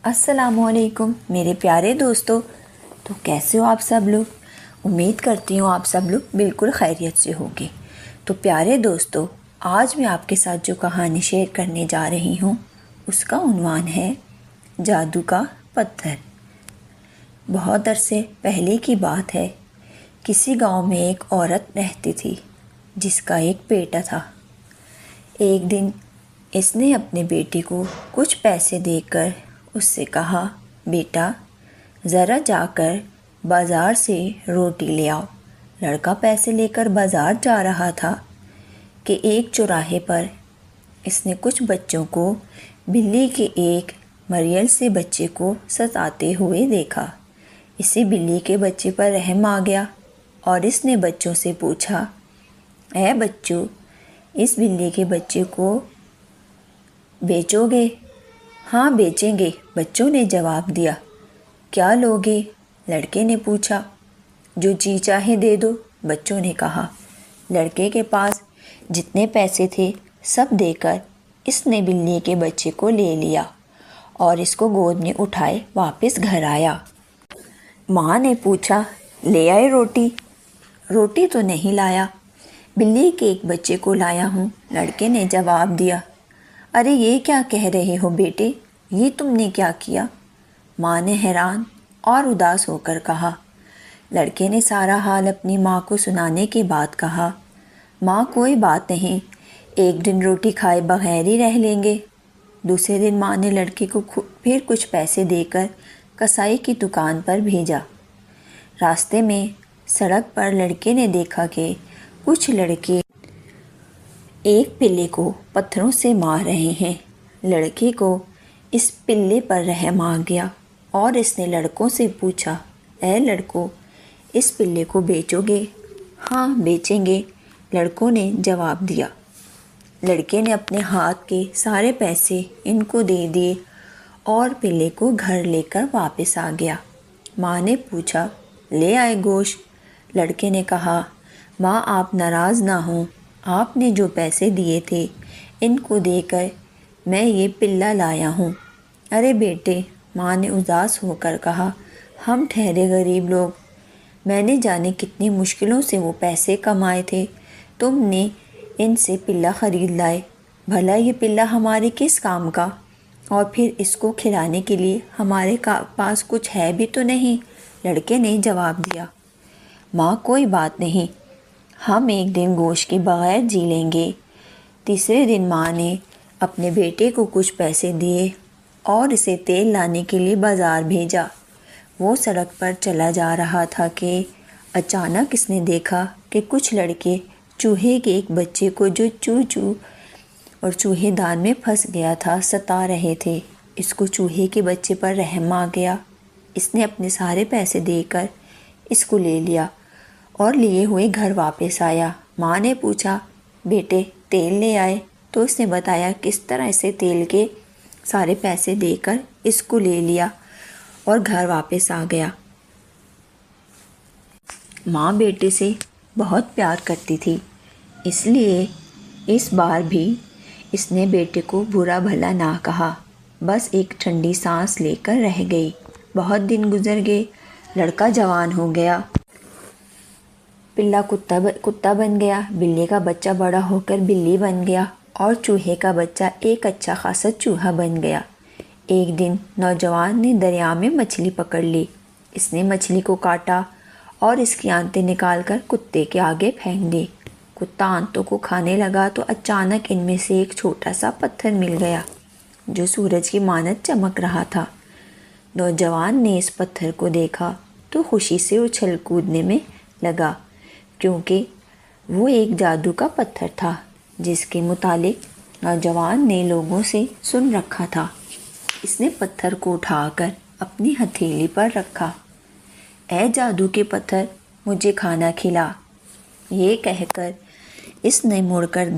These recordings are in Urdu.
السلام علیکم میرے پیارے دوستو، تو کیسے ہو آپ سب لوگ؟ امید کرتی ہوں آپ سب لوگ بالکل خیریت سے ہوگے۔ تو پیارے دوستو، آج میں آپ کے ساتھ جو کہانی شیئر کرنے جا رہی ہوں اس کا عنوان ہے جادو کا پتھر۔ بہت عرصے پہلے کی بات ہے، کسی گاؤں میں ایک عورت رہتی تھی جس کا ایک بیٹا تھا۔ ایک دن اس نے اپنے بیٹے کو کچھ پیسے دے کر اس سے کہا، بیٹا ذرا جا کر بازار سے روٹی لے آؤ۔ لڑکا پیسے لے کر بازار جا رہا تھا کہ ایک چوراہے پر اس نے کچھ بچوں کو بلی کے ایک مریل سے بچے کو ستاتے ہوئے دیکھا۔ اسے بلی کے بچے پر رحم آ گیا اور اس نے بچوں سے پوچھا، اے بچوں، اس بلی کے بچے کو بیچو گے؟ ہاں بیچیں گے، بچوں نے جواب دیا۔ کیا لوگے؟ لڑکے نے پوچھا۔ جو جی چاہے دے دو، بچوں نے کہا۔ لڑکے کے پاس جتنے پیسے تھے سب دے کر اس نے بلی کے بچے کو لے لیا اور اس کو گود میں اٹھائے واپس گھر آیا۔ ماں نے پوچھا، لے آئے روٹی؟ روٹی تو نہیں لایا، بلی کے ایک بچے کو لایا ہوں، لڑکے نے جواب دیا۔ ارے یہ کیا کہہ رہے ہو بیٹے، یہ تم نے کیا کیا؟ ماں نے حیران اور اداس ہو کر کہا۔ لڑکے نے سارا حال اپنی ماں کو سنانے کے بعد کہا، ماں کوئی بات نہیں، ایک دن روٹی کھائے بغیر ہی رہ لیں گے۔ دوسرے دن ماں نے لڑکے کو پھر کچھ پیسے دے کر کسائی کی دکان پر بھیجا۔ راستے میں سڑک پر لڑکے نے دیکھا کہ کچھ لڑکے ایک پلے کو پتھروں سے مار رہے ہیں۔ لڑکے کو اس پلے پر رحم آ گیا اور اس نے لڑکوں سے پوچھا، اے لڑکوں، اس پلے کو بیچو گے؟ ہاں بیچیں گے، لڑکوں نے جواب دیا۔ لڑکے نے اپنے ہاتھ کے سارے پیسے ان کو دے دیے اور پلے کو گھر لے کر واپس آ گیا۔ ماں نے پوچھا، لے آئے گوشت؟ لڑکے نے کہا، ماں آپ ناراض نہ ہوں، آپ نے جو پیسے دیے تھے ان کو دے کر میں یہ پلہ لایا ہوں۔ ارے بیٹے، ماں نے اداس ہو کر کہا، ہم ٹھہرے غریب لوگ، میں نے جانے کتنی مشکلوں سے وہ پیسے کمائے تھے، تم نے ان سے پلہ خرید لائے، بھلا یہ پلہ ہمارے کس کام کا؟ اور پھر اس کو کھلانے کے لیے ہمارے پاس کچھ ہے بھی تو نہیں، لڑکے نے جواب دیا۔ ماں کوئی بات نہیں، ہم ایک دن گوشت کے بغیر جی لیں گے۔ تیسرے دن ماں نے اپنے بیٹے کو کچھ پیسے دیے اور اسے تیل لانے کے لیے بازار بھیجا۔ وہ سڑک پر چلا جا رہا تھا کہ اچانک اس نے دیکھا کہ کچھ لڑکے چوہے کے ایک بچے کو جو چو چو اور چوہے دان میں پھنس گیا تھا ستا رہے تھے۔ اس کو چوہے کے بچے پر رحم آ گیا، اس نے اپنے سارے پیسے دے کر اس کو لے لیا اور لیے ہوئے گھر واپس آیا۔ ماں نے پوچھا، بیٹے تیل لے آئے؟ تو اس نے بتایا کس طرح اسے تیل کے سارے پیسے دے کر اس کو لے لیا اور گھر واپس آ گیا۔ ماں بیٹے سے بہت پیار کرتی تھی، اس لیے اس بار بھی اس نے بیٹے کو برا بھلا نہ کہا، بس ایک ٹھنڈی سانس لے کر رہ گئی۔ بہت دن گزر گئے، لڑکا جوان ہو گیا، پلہ کتا بن گیا، بلی کا بچہ بڑا ہو کر بلی بن گیا اور چوہے کا بچہ ایک اچھا خاصا چوہا بن گیا۔ ایک دن نوجوان نے دریا میں مچھلی پکڑ لی، اس نے مچھلی کو کاٹا اور اس کی آنتیں نکال کر کتے کے آگے پھینک دی۔ کتا آنتوں کو کھانے لگا تو اچانک ان میں سے ایک چھوٹا سا پتھر مل گیا جو سورج کی مانند چمک رہا تھا۔ نوجوان نے اس پتھر کو دیکھا تو خوشی سے اچھل کودنے میں لگا، کیونکہ وہ ایک جادو کا پتھر تھا جس کے متعلق نوجوان نے لوگوں سے سن رکھا تھا۔ اس نے پتھر کو اٹھا کر اپنی ہتھیلی پر رکھا۔ اے جادو کے پتھر، مجھے کھانا کھلا۔ یہ کہہ کر اس نے مڑ کر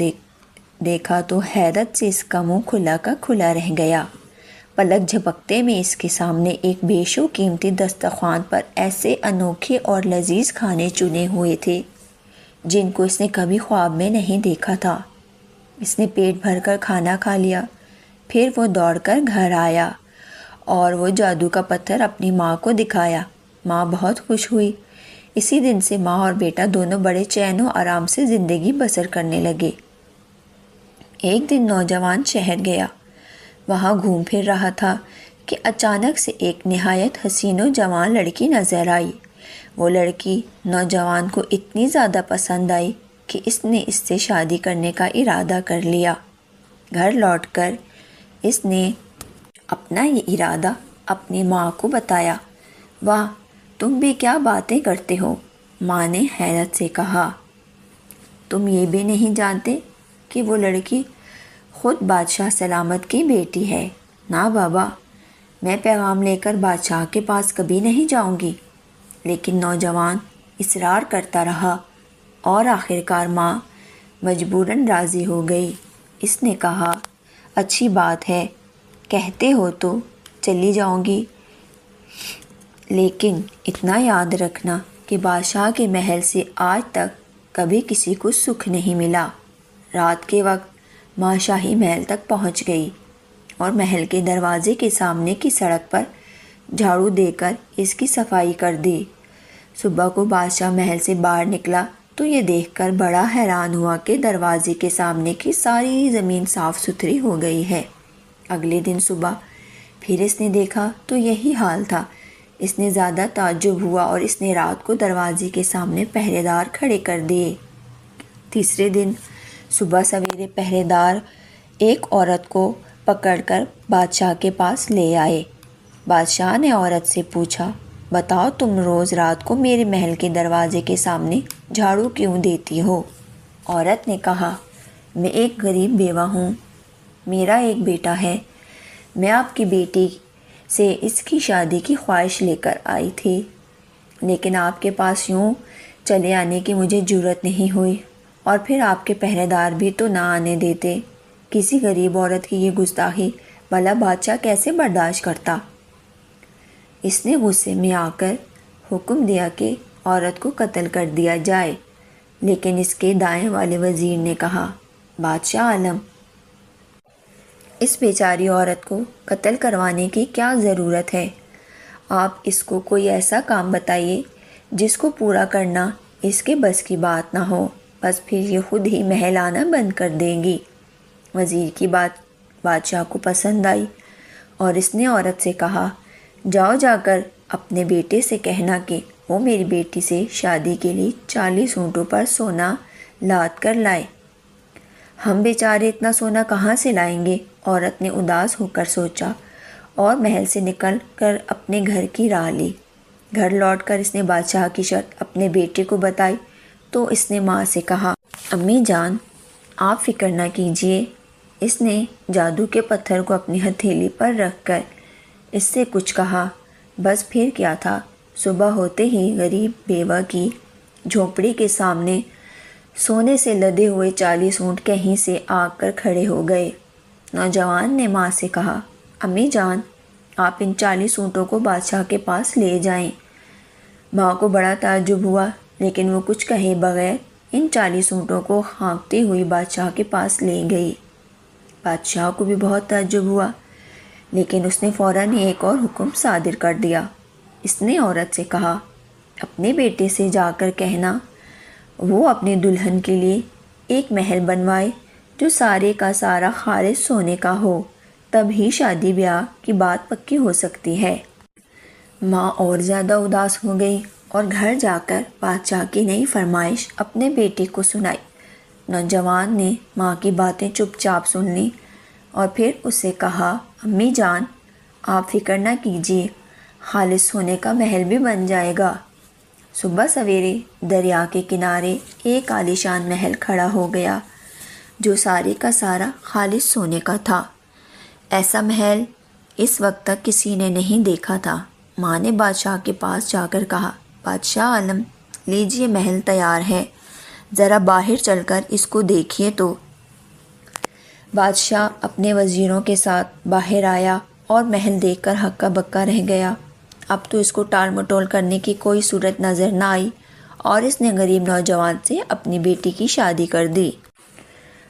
دیکھا تو حیرت سے اس کا منہ کھلا کا کھلا رہ گیا۔ پلک جھپکتے میں اس کے سامنے ایک بیشو قیمتی دسترخوان پر ایسے انوکھے اور لذیذ کھانے چنے ہوئے تھے جن کو اس نے کبھی خواب میں نہیں دیکھا تھا۔ اس نے پیٹ بھر کر کھانا کھا لیا، پھر وہ دوڑ کر گھر آیا اور وہ جادو کا پتھر اپنی ماں کو دکھایا۔ ماں بہت خوش ہوئی۔ اسی دن سے ماں اور بیٹا دونوں بڑے چین و آرام سے زندگی بسر کرنے لگے۔ ایک دن نوجوان شہر گیا۔ وہاں گھوم پھر رہا تھا کہ اچانک سے ایک نہایت حسین و جوان لڑکی نظر آئی۔ وہ لڑکی نوجوان کو اتنی زیادہ پسند آئی کہ اس نے اس سے شادی کرنے کا ارادہ کر لیا۔ گھر لوٹ کر اس نے اپنا یہ ارادہ اپنی ماں کو بتایا۔ واہ، تم بھی کیا باتیں کرتے ہو؟ ماں نے حیرت سے کہا۔ تم یہ بھی نہیں جانتے کہ وہ لڑکی خود بادشاہ سلامت کی بیٹی ہے؟ نا بابا، میں پیغام لے کر بادشاہ کے پاس کبھی نہیں جاؤں گی۔ لیکن نوجوان اصرار کرتا رہا اور آخرکار ماں مجبوراً راضی ہو گئی۔ اس نے کہا، اچھی بات ہے، کہتے ہو تو چلی جاؤں گی، لیکن اتنا یاد رکھنا کہ بادشاہ کے محل سے آج تک کبھی کسی کو سکھ نہیں ملا۔ رات کے وقت ماں شاہی محل تک پہنچ گئی اور محل کے دروازے کے سامنے کی سڑک پر جھاڑو دے کر اس کی صفائی کر دی۔ صبح کو بادشاہ محل سے باہر نکلا تو یہ دیکھ کر بڑا حیران ہوا کہ دروازے کے سامنے کی ساری زمین صاف ستھری ہو گئی ہے۔ اگلے دن صبح پھر اس نے دیکھا تو یہی حال تھا۔ اس نے زیادہ تعجب ہوا اور اس نے رات کو دروازے کے سامنے پہرے دار کھڑے کر دیے۔ تیسرے دن صبح سویرے پہرے دار ایک عورت کو پکڑ کر بادشاہ کے پاس لے آئے۔ بادشاہ نے عورت سے پوچھا، بتاؤ تم روز رات کو میرے محل کے دروازے کے سامنے جھاڑو کیوں دیتی ہو؟ عورت نے کہا، میں ایک غریب بیوہ ہوں، میرا ایک بیٹا ہے، میں آپ کی بیٹی سے اس کی شادی کی خواہش لے کر آئی تھی، لیکن آپ کے پاس یوں چلے آنے کی مجھے جرأت نہیں ہوئی، اور پھر آپ کے پہرے دار بھی تو نہ آنے دیتے۔ کسی غریب عورت کی یہ گستاخی بھلا بادشاہ کیسے برداشت کرتا؟ اس نے غصے میں آ کر حکم دیا کہ عورت کو قتل کر دیا جائے، لیکن اس کے دائیں والے وزیر نے کہا، بادشاہ عالم، اس بیچاری عورت کو قتل کروانے کی کیا ضرورت ہے؟ آپ اس کو کوئی ایسا کام بتائیے جس کو پورا کرنا اس کے بس کی بات نہ ہو، بس پھر یہ خود ہی محل آنا بند کر دے گی۔ وزیر کی بات بادشاہ کو پسند آئی اور اس نے عورت سے کہا، جاؤ جا کر اپنے بیٹے سے کہنا کہ وہ میری بیٹی سے شادی کے لیے 40 اونٹوں پر سونا لاد کر لائے۔ ہم بیچارے اتنا سونا کہاں سے لائیں گے؟ عورت نے اداس ہو کر سوچا اور محل سے نکل کر اپنے گھر کی راہ لی۔ گھر لوٹ کر اس نے بادشاہ کی شرط اپنے بیٹے کو بتائی تو اس نے ماں سے کہا، امی جان، آپ فکر نہ کیجیے۔ اس نے جادو کے پتھر کو اپنی ہتھیلی پر رکھ کر اس سے کچھ کہا، بس پھر کیا تھا، صبح ہوتے ہی غریب بیوہ کی جھونپڑی کے سامنے سونے سے لدے ہوئے 40 اونٹ کہیں سے آ کر کھڑے ہو گئے۔ نوجوان نے ماں سے کہا، امی جان، آپ ان 40 اونٹوں کو بادشاہ کے پاس لے جائیں۔ ماں کو بڑا تعجب ہوا، لیکن وہ کچھ کہے بغیر ان 40 اونٹوں کو ہانکتی ہوئی بادشاہ کے پاس لے گئی۔ بادشاہ کو بھی بہت تعجب ہوا، لیکن اس نے فوراً ایک اور حکم صادر کر دیا۔ اس نے عورت سے کہا، اپنے بیٹے سے جا کر کہنا وہ اپنے دلہن کے لیے ایک محل بنوائے جو سارے کا سارا خالص سونے کا ہو، تب ہی شادی بیاہ کی بات پکی ہو سکتی ہے۔ ماں اور زیادہ اداس ہو گئی اور گھر جا کر بادشاہ کی نئی فرمائش اپنے بیٹے کو سنائی۔ نوجوان نے ماں کی باتیں چپ چاپ سن لیں اور پھر اسے کہا، امی جان، آپ فکر نہ کیجیے، خالص سونے کا محل بھی بن جائے گا۔ صبح سویرے دریا کے کنارے ایک عالیشان محل کھڑا ہو گیا جو سارے کا سارا خالص سونے کا تھا۔ ایسا محل اس وقت تک کسی نے نہیں دیکھا تھا۔ ماں نے بادشاہ کے پاس جا کر کہا، بادشاہ عالم، لیجیے محل تیار ہے، ذرا باہر چل کر اس کو دیکھیے تو۔ بادشاہ اپنے وزیروں کے ساتھ باہر آیا اور محل دیکھ کر ہکا بکا رہ گیا۔ اب تو اس کو ٹال مٹول کرنے کی کوئی صورت نظر نہ آئی اور اس نے غریب نوجوان سے اپنی بیٹی کی شادی کر دی۔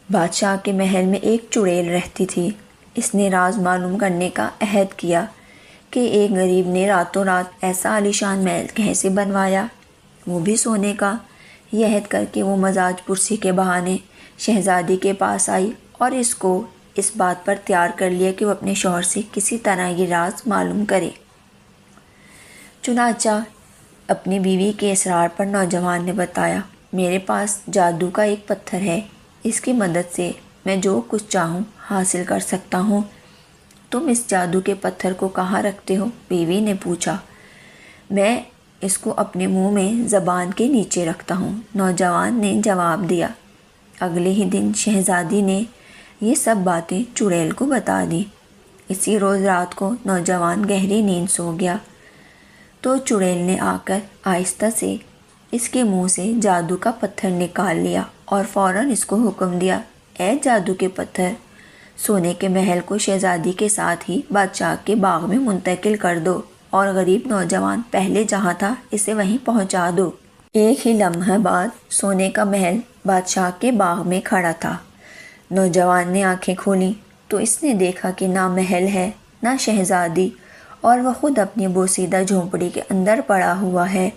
بادشاہ کے محل میں ایک چڑیل رہتی تھی۔ اس نے راز معلوم کرنے کا عہد کیا، کہ ایک غریب نے راتوں رات ایسا عالیشان محل کیسے بنوایا، وہ بھی سونے کا۔ یہ عہد کر کے وہ مزاج پرسی کے بہانے شہزادی کے پاس آئی اور اس کو اس بات پر تیار کر لیا کہ وہ اپنے شوہر سے کسی طرح یہ راز معلوم کرے۔ چنانچہ اپنی بیوی کے اصرار پر نوجوان نے بتایا، میرے پاس جادو کا ایک پتھر ہے، اس کی مدد سے میں جو کچھ چاہوں حاصل کر سکتا ہوں۔ تم اس جادو کے پتھر کو کہاں رکھتے ہو؟ بیوی نے پوچھا۔ میں اس کو اپنے منہ میں زبان کے نیچے رکھتا ہوں، نوجوان نے جواب دیا۔ اگلے ہی دن شہزادی نے یہ سب باتیں چڑیل کو بتا دی۔ اسی روز رات کو نوجوان گہری نیند سو گیا تو چڑیل نے آ کر آہستہ سے اس کے منہ سے جادو کا پتھر نکال لیا اور فوراً اس کو حکم دیا، اے جادو کے پتھر، سونے کے محل کو شہزادی کے ساتھ ہی بادشاہ کے باغ میں منتقل کر دو اور غریب نوجوان پہلے جہاں تھا اسے وہیں پہنچا دو۔ ایک ہی لمحہ بعد سونے کا محل بادشاہ کے باغ میں کھڑا تھا۔ نوجوان نے آنکھیں کھولیں تو اس نے دیکھا کہ نہ محل ہے نہ شہزادی، اور وہ خود اپنی بوسیدہ جھونپڑی کے اندر پڑا ہوا ہے۔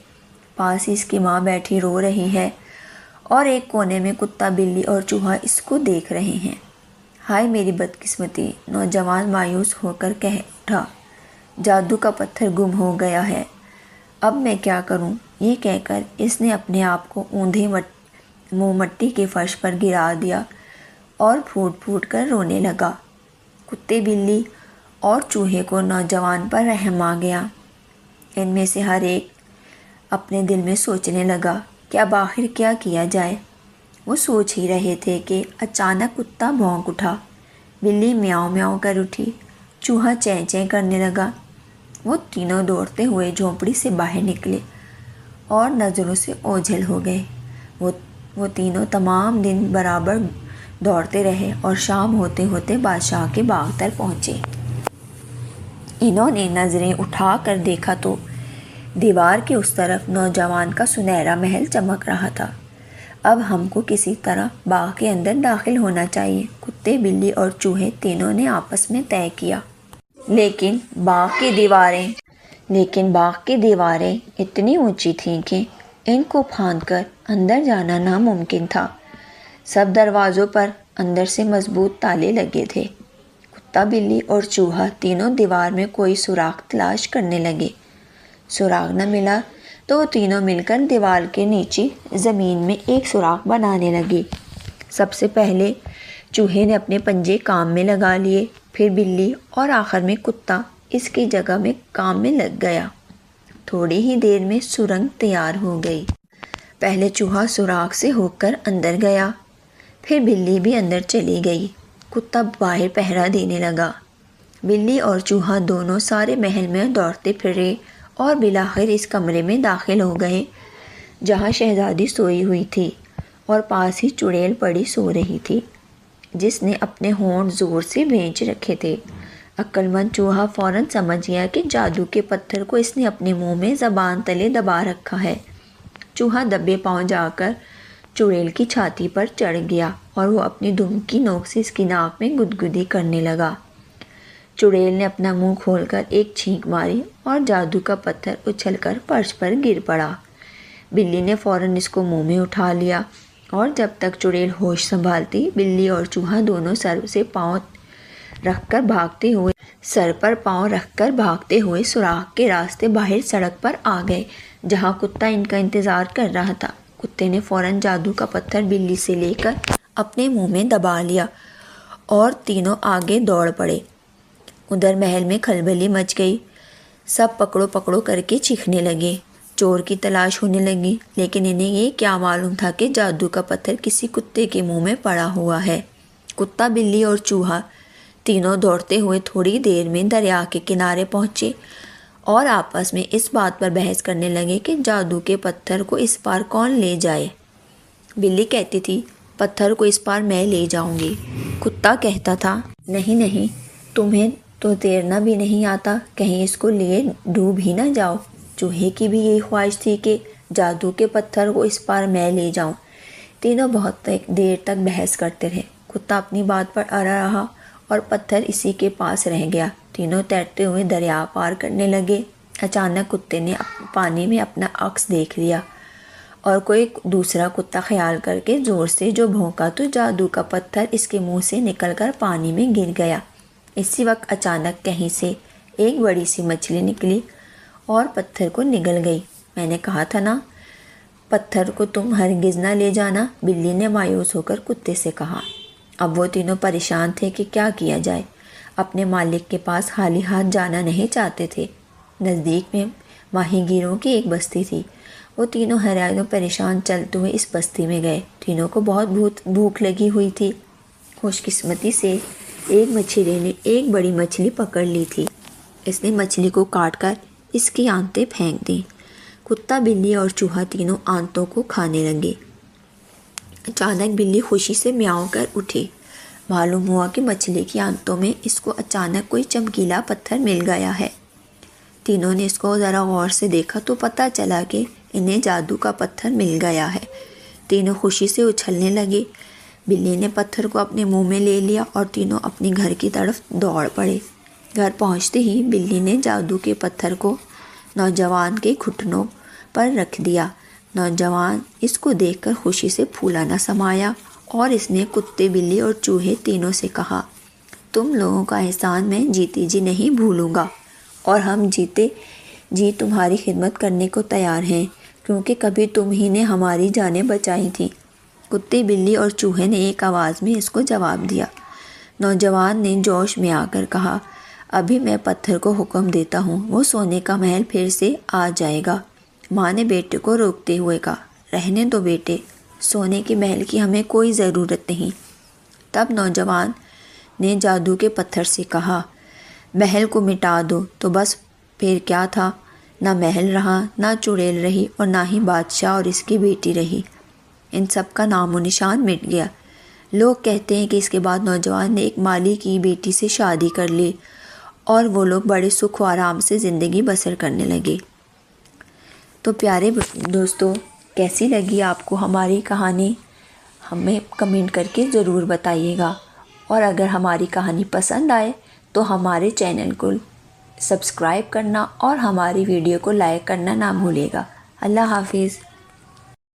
پاس ہی اس کی ماں بیٹھی رو رہی ہے اور ایک کونے میں کتا، بلی اور چوہا اس کو دیکھ رہے ہیں۔ ہائے میری بدقسمتی، نوجوان مایوس ہو کر کہہ اٹھا، جادو کا پتھر گم ہو گیا ہے، اب میں کیا کروں؟ یہ کہہ کر اس نے اپنے آپ کو اوندھے منہ مٹی کے فرش پر گرا دیا اور پھوٹ پھوٹ کر رونے لگا۔ کتے، بلی اور چوہے کو نوجوان پر رحم آ گیا۔ ان میں سے ہر ایک اپنے دل میں سوچنے لگا کہ اب آخر کیا کیا جائے۔ وہ سوچ ہی رہے تھے کہ اچانک کتا بھونک اٹھا، بلی میاؤں میاؤں کر اٹھی، چوہا چیں چیں کرنے لگا۔ وہ تینوں دوڑتے ہوئے جھونپڑی سے باہر نکلے اور نظروں سے اوجھل ہو گئے۔ وہ تینوں تمام دن برابر دوڑتے رہے اور شام ہوتے ہوتے بادشاہ کے باغ تک پہنچے۔ انہوں نے نظریں اٹھا کر دیکھا تو دیوار کے اس طرف نوجوان کا سنہرا محل چمک رہا تھا۔ اب ہم کو کسی طرح باغ کے اندر داخل ہونا چاہیے، کتے، بلی اور چوہے تینوں نے آپس میں طے کیا۔ لیکن باغ کی دیواریں اتنی اونچی تھیں کہ ان کو پھاند کر اندر جانا ناممکن تھا۔ سب دروازوں پر اندر سے مضبوط تالے لگے تھے۔ کتا، بلی اور چوہا تینوں دیوار میں کوئی سوراخ تلاش کرنے لگے۔ سوراخ نہ ملا تو وہ تینوں مل کر دیوار کے نیچے زمین میں ایک سوراخ بنانے لگے۔ سب سے پہلے چوہے نے اپنے پنجے کام میں لگا لیے، پھر بلی اور آخر میں کتا اس کی جگہ میں کام میں لگ گیا۔ تھوڑی ہی دیر میں سرنگ تیار ہو گئی۔ پہلے چوہا سوراخ سے ہو کر اندر گیا، پھر بلی بھی اندر چلی گئی، کتا باہر پہرا دینے لگا۔ بلی اور چوہا دونوں سارے محل میں دوڑتے پھرے اور بالآخر اس کمرے میں داخل ہو گئے جہاں شہزادی سوئی ہوئی تھی اور پاس ہی چڑیل پڑی سو رہی تھی جس نے اپنے ہونٹ زور سے بھینچ رکھے تھے۔ عقل مند چوہا فوراً سمجھ گیا کہ جادو کے پتھر کو اس نے اپنے منہ میں زبان تلے دبا رکھا ہے۔ چوہا دبے پاؤں جا کر چڑیل کی چھاتی پر چڑھ گیا اور وہ اپنی دم کی نوک سے اس کی ناک میں گدگدی کرنے لگا۔ چڑیل نے اپنا منہ کھول کر ایک چھینک ماری اور جادو کا پتھر اچھل کر فرش پر گر پڑا۔ بلی نے فوراً اس کو منہ میں اٹھا لیا اور جب تک چڑیل ہوش سنبھالتی، بلی اور چوہا دونوں سر پر پاؤں رکھ کر بھاگتے ہوئے سوراخ کے راستے باہر سڑک پر آ گئے جہاں کتا ان کا انتظار کر رہا تھا۔ کتے نے فوراً جادو کا پتھر بلی سے لے کر اپنے منہ میں دبا لیا اور تینوں آگے دوڑ پڑے۔ ادھر محل میں کھلبلی مچ گئی، سب پکڑو پکڑو کر کے چیخنے لگے، چور کی تلاش ہونے لگی، لیکن انہیں یہ کیا معلوم تھا کہ جادو کا پتھر کسی کتے کے منہ میں پڑا ہوا ہے۔ کتا، بلی اور چوہا تینوں دوڑتے ہوئے تھوڑی دیر میں دریا کے کنارے پہنچے اور آپس میں اس بات پر بحث کرنے لگے کہ جادو کے پتھر کو اس پار کون لے جائے۔ بلی کہتی تھی، پتھر کو اس پار میں لے جاؤں گی۔ کتا کہتا تھا، نہیں نہیں، تمہیں تو تیرنا بھی نہیں آتا، کہیں اس کو لیے ڈوب ہی نہ جاؤ۔ چوہے کی بھی یہی خواہش تھی کہ جادو کے پتھر کو اس پار میں لے جاؤں۔ تینوں بہت دیر تک بحث کرتے رہے۔ کتا اپنی بات پر اڑا رہا اور پتھر اسی کے پاس رہ گیا۔ تینوں تیرتے ہوئے دریا پار کرنے لگے۔ اچانک کتے نے پانی میں اپنا عکس دیکھ لیا اور کوئی دوسرا کتا خیال کر کے زور سے جو بھونکا تو جادو کا پتھر اس کے منہ سے نکل کر پانی میں گر گیا۔ اسی وقت اچانک کہیں سے ایک بڑی سی مچھلی نکلی اور پتھر کو نگل گئی۔ میں نے کہا تھا نا، پتھر کو تم ہرگز نہ لے جانا، بلی نے مایوس ہو کر کتے سے کہا۔ اب وہ تینوں پریشان تھے کہ کیا کیا جائے، اپنے مالک کے پاس خالی ہاتھ جانا نہیں چاہتے تھے۔ نزدیک میں ماہی گیروں کی ایک بستی تھی۔ وہ تینوں حیران و پریشان چلتے ہوئے اس بستی میں گئے۔ تینوں کو بہت بھوک لگی ہوئی تھی۔ خوش قسمتی سے ایک مچھلی نے ایک بڑی مچھلی پکڑ لی تھی۔ اس نے مچھلی کو کاٹ کر اس کی آنتیں پھینک دیں۔ کتا، بلی اور چوہا تینوں آنتوں کو کھانے لگے۔ اچانک بلی خوشی سے میاؤں کر اٹھی۔ معلوم ہوا کہ مچھلی کی آنتوں میں اس کو اچانک کوئی چمکیلا پتھر مل گیا ہے۔ تینوں نے اس کو ذرا غور سے دیکھا تو پتہ چلا کہ انہیں جادو کا پتھر مل گیا ہے۔ تینوں خوشی سے اچھلنے لگے۔ بلی نے پتھر کو اپنے منہ میں لے لیا اور تینوں اپنے گھر کی طرف دوڑ پڑے۔ گھر پہنچتے ہی بلی نے جادو کے پتھر کو نوجوان کے گھٹنوں پر رکھ دیا۔ نوجوان اس کو دیکھ کر خوشی سے پھولا نہ سمایا اور اس نے کتے، بلی اور چوہے تینوں سے کہا، تم لوگوں کا احسان میں جیتی جی نہیں بھولوں گا، اور ہم جیتے جی تمہاری خدمت کرنے کو تیار ہیں، کیونکہ کبھی تم ہی نے ہماری جانیں بچائی تھیں۔ کتے، بلی اور چوہے نے ایک آواز میں اس کو جواب دیا۔ نوجوان نے جوش میں آ کر کہا، ابھی میں پتھر کو حکم دیتا ہوں، وہ سونے کا محل پھر سے آ جائے گا۔ ماں نے بیٹے کو روکتے ہوئے کہا، رہنے دو بیٹے، سونے کے محل کی ہمیں کوئی ضرورت نہیں۔ تب نوجوان نے جادو کے پتھر سے کہا، محل کو مٹا دو تو بس پھر کیا تھا، نہ محل رہا، نہ چڑیل رہی اور نہ ہی بادشاہ اور اس کی بیٹی رہی۔ ان سب کا نام و نشان مٹ گیا۔ لوگ کہتے ہیں کہ اس کے بعد نوجوان نے ایک مالی کی بیٹی سے شادی کر لی اور وہ لوگ بڑے سکھ و آرام سے زندگی بسر کرنے لگے۔ تو پیارے دوستو، کیسی لگی آپ کو ہماری کہانی؟ ہمیں کمنٹ کر کے ضرور بتائیے گا، اور اگر ہماری کہانی پسند آئے تو ہمارے چینل کو سبسکرائب کرنا اور ہماری ویڈیو کو لائک کرنا نہ بھولے گا۔ اللہ حافظ۔